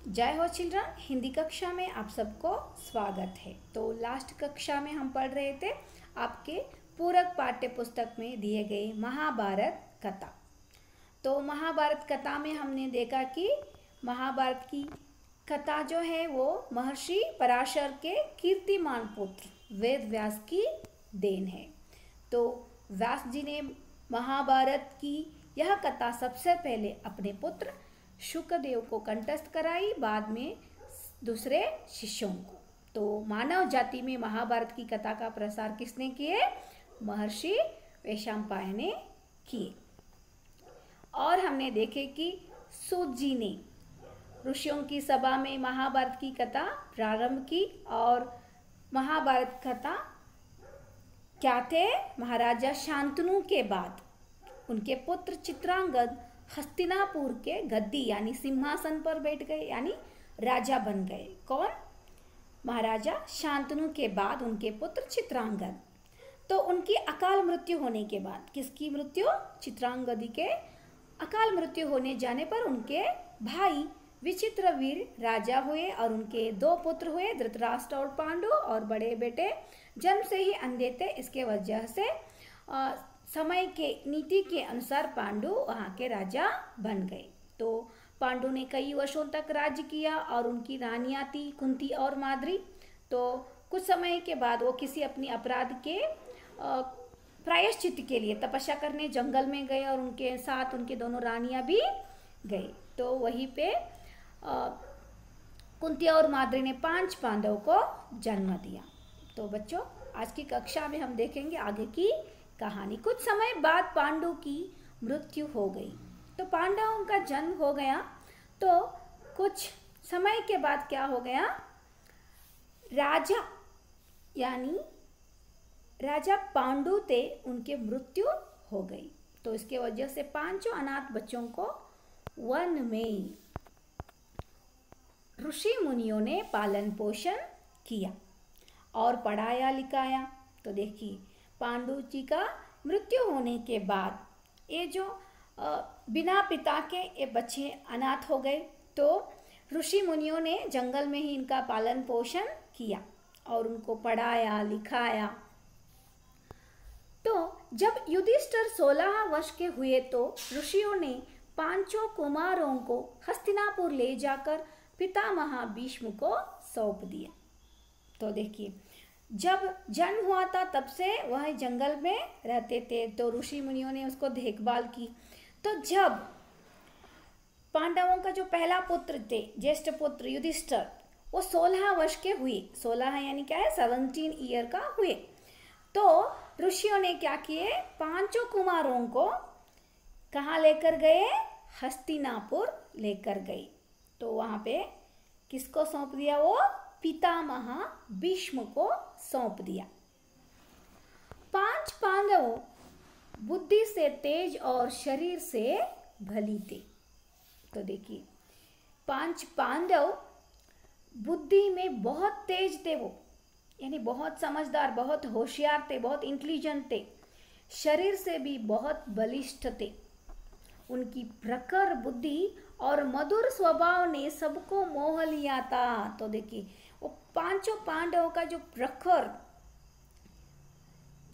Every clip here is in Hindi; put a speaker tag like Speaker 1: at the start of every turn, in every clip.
Speaker 1: जय हो चिल्ड्रन। हिंदी कक्षा में आप सबको स्वागत है। तो लास्ट कक्षा में हम पढ़ रहे थे आपके पूरक पाठ्य पुस्तक में दिए गए महाभारत कथा। तो महाभारत कथा में हमने देखा कि महाभारत की कथा जो है वो महर्षि पराशर के कीर्तिमान पुत्र वेद व्यास की देन है। तो व्यास जी ने महाभारत की यह कथा सबसे पहले अपने पुत्र शुकदेव को कंठस्थ कराई, बाद में दूसरे शिष्यों को। तो मानव जाति में महाभारत की कथा का प्रसार किसने किए? महर्षि वैशंपायन ने किए। और हमने देखे कि सूत जी ने ऋषियों की सभा में महाभारत की कथा प्रारंभ की। और महाभारत कथा क्या थे? महाराजा शांतनु के बाद उनके पुत्र चित्रांगद हस्तिनापुर के गद्दी यानी सिंहासन पर बैठ गए, यानी राजा बन गए। कौन? महाराजा शांतनु के बाद उनके पुत्र चित्रांगद। तो उनकी अकाल मृत्यु होने के बाद, किसकी मृत्यु? चित्रांगदी के अकाल मृत्यु होने जाने पर उनके भाई विचित्रवीर राजा हुए और उनके दो पुत्र हुए, धृतराष्ट्र और पांडु। और बड़े बेटे जन्म से ही अंधे थे, इसके वजह से समय के नीति के अनुसार पांडु वहाँ के राजा बन गए। तो पांडु ने कई वर्षों तक राज्य किया और उनकी रानियां थी कुंती और माद्री। तो कुछ समय के बाद वो किसी अपनी अपराध के प्रायश्चित के लिए तपस्या करने जंगल में गए और उनके साथ उनके दोनों रानियां भी गए। तो वहीं पे कुंती और माद्री ने 5 पांडवों को जन्म दिया। तो बच्चों, आज की कक्षा में हम देखेंगे आगे की कहानी। कुछ समय बाद पांडु की मृत्यु हो गई। तो पांडवों का जन्म हो गया। तो कुछ समय के बाद क्या हो गया? राजा यानी राजा पांडु थे, उनके मृत्यु हो गई। तो इसके वजह से 5 अनाथ बच्चों को वन में ऋषि मुनियों ने पालन पोषण किया और पढ़ाया लिखाया। तो देखिए, पांडु जी का मृत्यु होने के बाद ये जो बिना पिता के ये बच्चे अनाथ हो गए। तो ऋषि मुनियों ने जंगल में ही इनका पालन पोषण किया और उनको पढ़ाया लिखाया। तो जब युधिष्ठिर 16 वर्ष के हुए तो ऋषियों ने 5 कुमारों को हस्तिनापुर ले जाकर पितामह भीष्म को सौंप दिया। तो देखिए, जब जन्म हुआ था तब से वह जंगल में रहते थे, तो ऋषि मुनियों ने उसको देखभाल की। तो जब पांडवों का जो पहला पुत्र थे, ज्येष्ठ पुत्र युधिष्ठिर, वो 16 वर्ष के हुए। 16 यानी क्या है? 17 ईयर का हुए। तो ऋषियों ने क्या किए? 5 कुमारों को कहाँ लेकर गए? हस्तिनापुर लेकर गए। तो वहां पे किसको सौंप दिया? वो पितामह भीष्म को सौंप दिया। 5 पांडव बुद्धि से तेज और शरीर से भली थे। तो देखिए, 5 पांडव बुद्धि में बहुत तेज थे, वो यानी बहुत समझदार, बहुत होशियार थे, बहुत इंटेलिजेंट थे। शरीर से भी बहुत बलिष्ठ थे। उनकी प्रखर बुद्धि और मधुर स्वभाव ने सबको मोह लिया था। तो देखिए, वो 5 पांडवों का जो प्रखर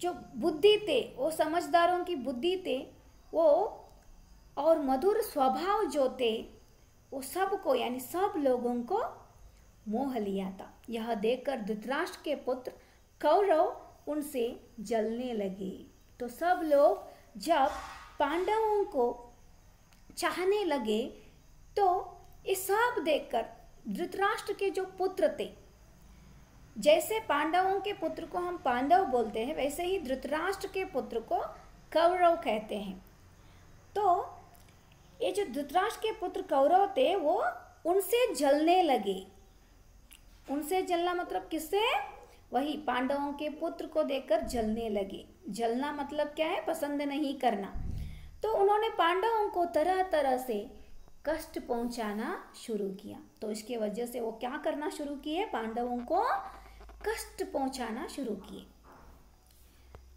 Speaker 1: जो बुद्धि थे, वो समझदारों की बुद्धि थे, वो और मधुर स्वभाव जो थे, वो सबको यानी सब लोगों को मोह लिया था। यह देखकर धृतराष्ट्र के पुत्र कौरव उनसे जलने लगे। तो सब लोग जब पांडवों को चाहने लगे, तो ये सब देखकर धृतराष्ट्र के जो पुत्र थे, जैसे पांडवों के पुत्र को हम पांडव बोलते हैं, वैसे ही धृतराष्ट्र के पुत्र को कौरव कहते हैं। तो ये जो धृतराष्ट्र के पुत्र कौरव थे, वो उनसे जलने लगे। उनसे जलना मतलब किससे? वही पांडवों के पुत्र को देखकर जलने लगे। जलना मतलब क्या है? पसंद नहीं करना। तो उन्होंने पांडवों को तरह तरह से कष्ट पहुंचाना शुरू किया। तो इसके वजह से वो क्या करना शुरू किए? पांडवों को कष्ट पहुंचाना शुरू किए।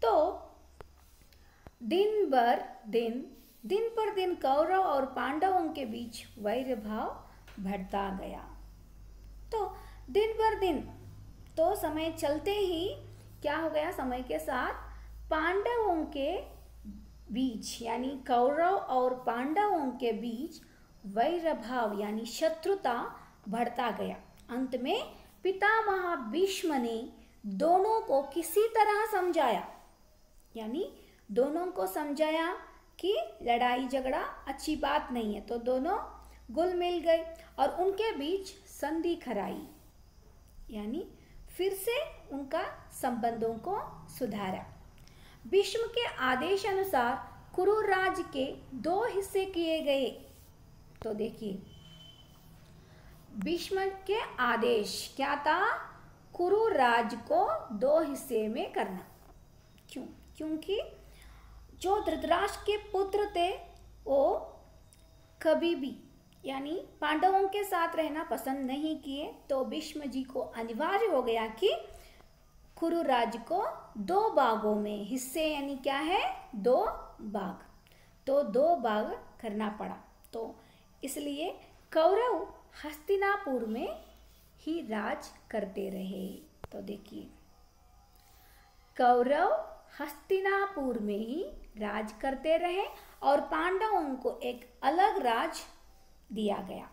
Speaker 1: तो दिन पर दिन कौरव और पांडवों के बीच वैर भाव बढ़ता गया। तो दिन पर दिन, तो समय चलते ही क्या हो गया, समय के साथ पांडवों के बीच यानी कौरव और पांडवों के बीच वैरभाव यानी शत्रुता बढ़ता गया। अंत में पितामह भीष्म ने दोनों को किसी तरह समझाया, यानी दोनों को समझाया कि लड़ाई झगड़ा अच्छी बात नहीं है, तो दोनों घुल मिल गए और उनके बीच संधि कराई, यानी फिर से उनका संबंधों को सुधारा। भीष्म के आदेश अनुसार कुरु राज्य के 2 हिस्से किए गए। तो देखिए, भीष्म के आदेश क्या था, कुरु राज्य को 2 हिस्से में करना। क्यों? क्योंकि जो धृतराष्ट्र के पुत्र थे वो कभी भी यानी पांडवों के साथ रहना पसंद नहीं किए, तो भीष्म जी को अनिवार्य हो गया कि कुरु राज्य को 2 भागों में, हिस्से यानी क्या है 2 भाग, तो 2 भाग करना पड़ा। तो इसलिए कौरव हस्तिनापुर में ही राज करते रहे। तो देखिए, कौरव हस्तिनापुर में ही राज करते रहे और पांडवों को एक अलग राज दिया गया,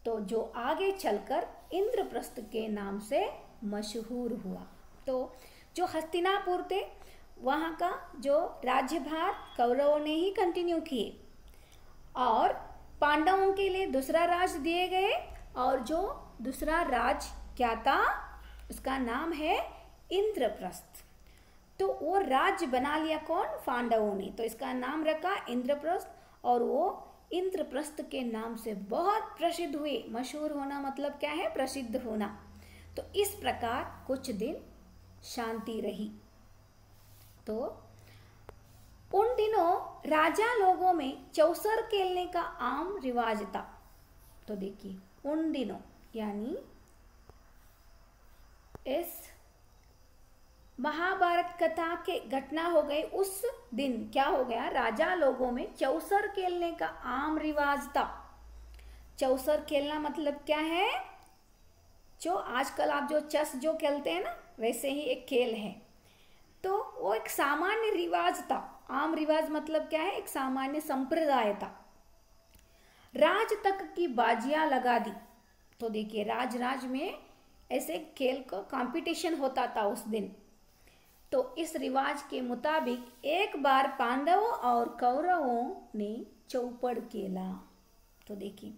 Speaker 1: तो जो आगे चलकर इंद्रप्रस्थ के नाम से मशहूर हुआ। तो जो हस्तिनापुर थे वहाँ का जो राज्यभार कौरवों ने ही कंटिन्यू किए और पांडवों के लिए दूसरा राज दिए गए, और जो दूसरा राज क्या था उसका नाम है इंद्रप्रस्थ। तो वो राज्य बना लिया कौन, पांडवों ने, तो इसका नाम रखा इंद्रप्रस्थ और वो इंद्रप्रस्थ के नाम से बहुत प्रसिद्ध हुए। मशहूर होना मतलब क्या है, प्रसिद्ध होना। तो इस प्रकार कुछ दिन शांति रही। तो उन दिनों राजा लोगों में चौसर खेलने का आम रिवाज था। तो देखिए, उन दिनों यानी इस महाभारत कथा के घटना हो गई उस दिन क्या हो गया, राजा लोगों में चौसर खेलने का आम रिवाज था। चौसर खेलना मतलब क्या है, जो आजकल आप जो चेस जो खेलते हैं ना, वैसे ही एक खेल है। तो वो एक सामान्य रिवाज था। आम रिवाज मतलब क्या है, एक सामान्य संप्रदाय था। राज तक की बाजियां लगा दी। तो देखिए, राज में ऐसे खेल का कंपटीशन होता था उस दिन। तो इस रिवाज के मुताबिक एक बार पांडवों और कौरवों ने चौपड़ खेला। तो देखिए,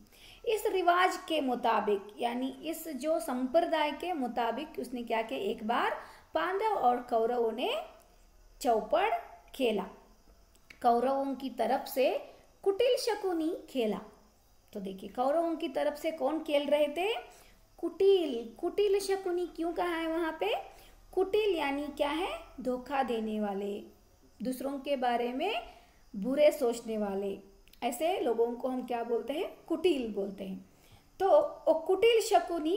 Speaker 1: इस रिवाज के मुताबिक यानी इस जो संप्रदाय के मुताबिक उसने क्या किया, एक बार पांडव और कौरवों ने चौपड़ खेला। कौरवों की तरफ से कुटिल शकुनी खेला। तो देखिए, कौरवों की तरफ से कौन खेल रहे थे, कुटिल शकुनी क्यों कहा है वहां पे, कुटिल यानी क्या है, धोखा देने वाले, दूसरों के बारे में बुरे सोचने वाले, ऐसे लोगों को हम क्या बोलते हैं, कुटिल बोलते हैं। तो वो कुटिल शकुनी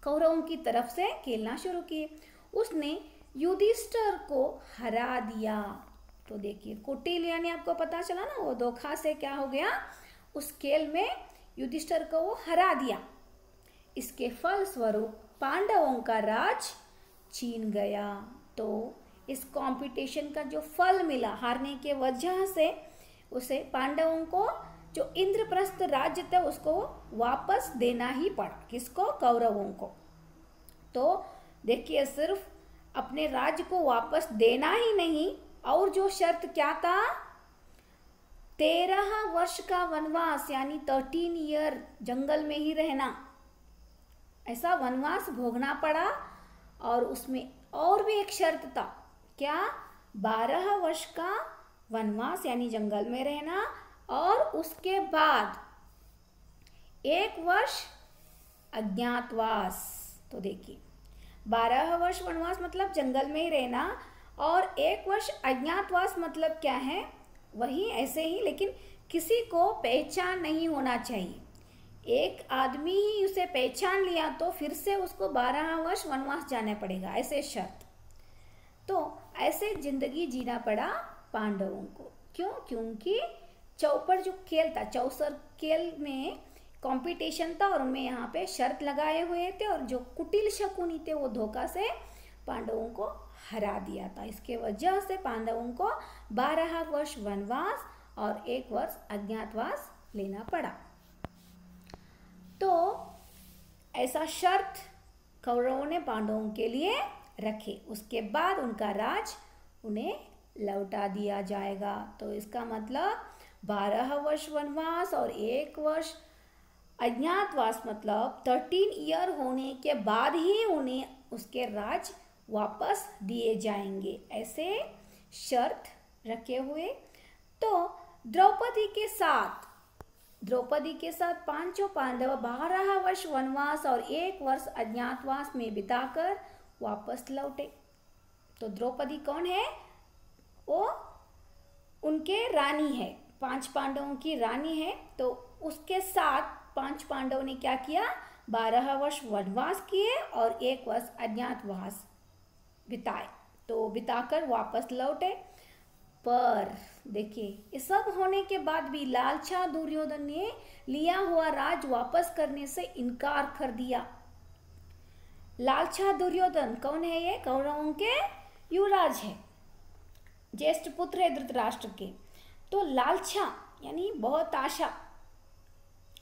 Speaker 1: कौरवों की तरफ से खेलना शुरू किए। उसने युधिष्ठिर को हरा दिया। तो देखिए, कुटिल यानी आपको पता चला ना, वो धोखा से क्या हो गया, उस खेल में युधिष्ठिर को वो हरा दिया। इसके फलस्वरूप पांडवों का राज छीन गया। तो इस कंपटीशन का जो फल मिला, हारने के वजह से उसे पांडवों को जो इंद्रप्रस्थ राज्य था उसको वापस देना ही पड़ा। किसको, कौरवों को। तो देखिए, सिर्फ अपने राज्य को वापस देना ही नहीं, और जो शर्त क्या था, 13 वर्ष का वनवास यानी 13 ईयर जंगल में ही रहना, ऐसा वनवास भोगना पड़ा। और उसमें और भी एक शर्त था, क्या, 12 वर्ष का वनवास यानी जंगल में रहना, और उसके बाद 1 वर्ष अज्ञातवास। तो देखिए, 12 वर्ष वनवास मतलब जंगल में ही रहना, और 1 वर्ष अज्ञातवास मतलब क्या है, वही ऐसे ही, लेकिन किसी को पहचान नहीं होना चाहिए। एक आदमी ही उसे पहचान लिया तो फिर से उसको 12 वर्ष वनवास जाना पड़ेगा, ऐसे शर्त। तो ऐसे जिंदगी जीना पड़ा पांडवों को। क्यों? क्योंकि चौपड़ जो खेल था, चौसर खेल में कंपटीशन था और उनमें यहाँ पे शर्त लगाए हुए थे, और जो कुटिल शकुनी थे वो धोखा से पांडवों को हरा दिया था। इसके वजह से पांडवों को 12 वर्ष वनवास और 1 वर्ष अज्ञातवास लेना पड़ा। तो ऐसा शर्त कौरवों ने पांडवों के लिए रखे, उसके बाद उनका राज उन्हें लौटा दिया जाएगा। तो इसका मतलब 12 वर्ष वनवास और 1 वर्ष अज्ञातवास, मतलब 13 ईयर होने के बाद ही उन्हें उसके राज वापस दिए जाएंगे, ऐसे शर्त रखे हुए। तो द्रौपदी के साथ पांचों पांडव 12 वर्ष वनवास और 1 वर्ष अज्ञातवास में बिताकर वापस लौटे। तो द्रौपदी कौन है? वो उनके रानी है, 5 पांडवों की रानी है। तो उसके साथ 5 पांडवों ने क्या किया? 12 वर्ष वनवास किए और 1 वर्ष अज्ञातवास बिताए। तो बिताकर वापस लौटे। पर देखिए, ये सब होने के बाद भी लालचा दुर्योधन ने लिया हुआ राज वापस करने से इनकार कर दिया। लालचा दुर्योधन कौन है? ये कौरवों के युवराज है, ज्येष्ठ पुत्र है धृतराष्ट्र के। तो लालचा यानी बहुत आशा,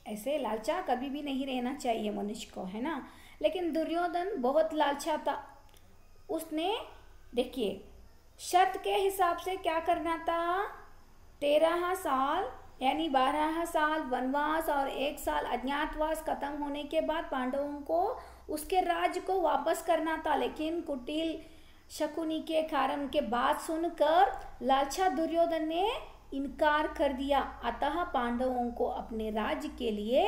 Speaker 1: ऐसे लालचा कभी भी नहीं रहना चाहिए मनुष्य को, है ना। लेकिन दुर्योधन बहुत लालचा था। उसने देखिए शर्त के हिसाब से क्या करना था, 13 साल यानी 12 साल वनवास और 1 साल अज्ञातवास खत्म होने के बाद पांडवों को उसके राज्य को वापस करना था। लेकिन कुटिल शकुनी के कारण के बात सुनकर लालचा दुर्योधन ने इनकार कर दिया। अतः पांडवों को अपने राज्य के लिए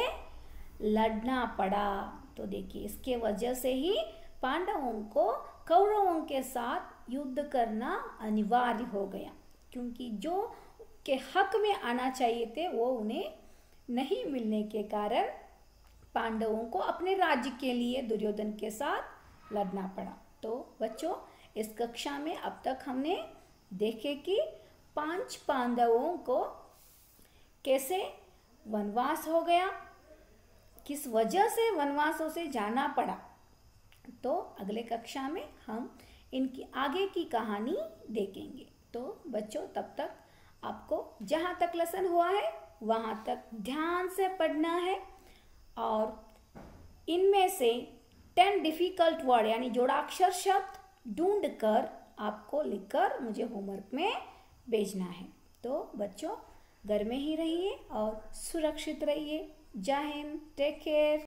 Speaker 1: लड़ना पड़ा। तो देखिए, इसके वजह से ही पांडवों को कौरवों के साथ युद्ध करना अनिवार्य हो गया, क्योंकि जो के हक में आना चाहिए थे वो उन्हें नहीं मिलने के कारण पांडवों को अपने राज्य के लिए दुर्योधन के साथ लड़ना पड़ा। तो बच्चों, इस कक्षा में अब तक हमने देखे कि 5 पांडवों को कैसे वनवास हो गया, किस वजह से वनवासों से जाना पड़ा। तो अगले कक्षा में हम इनकी आगे की कहानी देखेंगे। तो बच्चों, तब तक आपको जहाँ तक लेसन हुआ है वहाँ तक ध्यान से पढ़ना है, और इनमें से 10 डिफ़िकल्ट वर्ड यानी जोड़ाक्षर शब्द ढूंढकर आपको लिखकर मुझे होमवर्क में भेजना है। तो बच्चों, घर में ही रहिए और सुरक्षित रहिए। जय हिंद, टेक केयर।